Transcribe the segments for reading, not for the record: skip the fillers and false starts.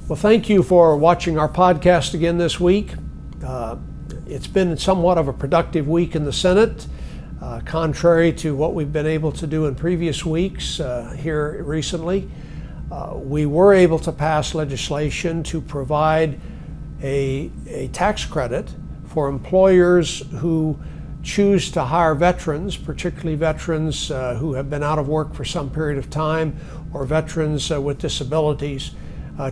Well, thank you for watching our podcast again this week. It's been somewhat of a productive week in the Senate, contrary to what we've been able to do in previous weeks here recently. We were able to pass legislation to provide a tax credit for employers who choose to hire veterans, particularly veterans who have been out of work for some period of time, or veterans with disabilities,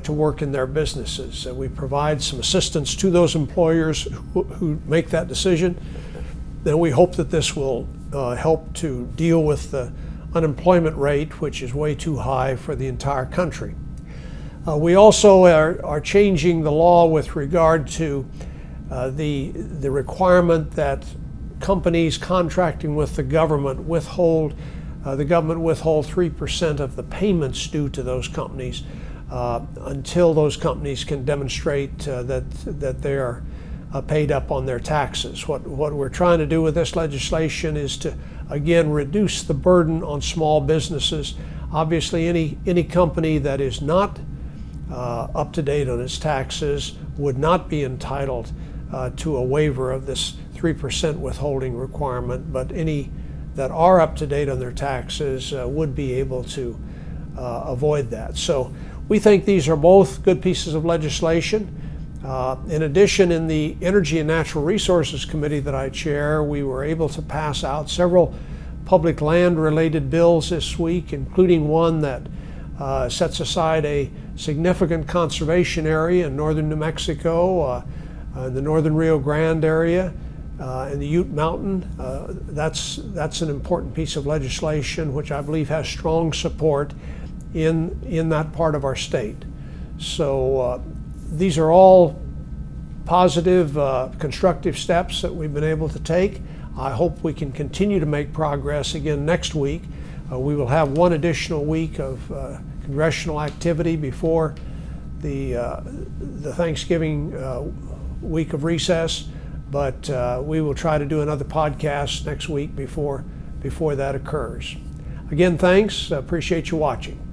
to work in their businesses. We provide some assistance to those employers who make that decision. Then we hope that this will help to deal with the unemployment rate, which is way too high for the entire country. We also are changing the law with regard to the requirement that companies contracting with the government withhold 3% of the payments due to those companies until those companies can demonstrate that they are paid up on their taxes. What we're trying to do with this legislation is to, again, reduce the burden on small businesses. Obviously, any company that is not up to date on its taxes would not be entitled to a waiver of this 3% withholding requirement, but any that are up to date on their taxes would be able to avoid that. So we think these are both good pieces of legislation. In addition, in the Energy and Natural Resources Committee that I chair, we were able to pass out several public land related bills this week, including one that sets aside a significant conservation area in northern New Mexico, in the northern Rio Grande area, in the Ute Mountain. That's an important piece of legislation which I believe has strong support in that part of our state. So these are all positive, constructive steps that we've been able to take. I hope we can continue to make progress again next week. We will have one additional week of congressional activity before the Thanksgiving week of recess, but we will try to do another podcast next week before that occurs. Again, thanks. Appreciate you watching.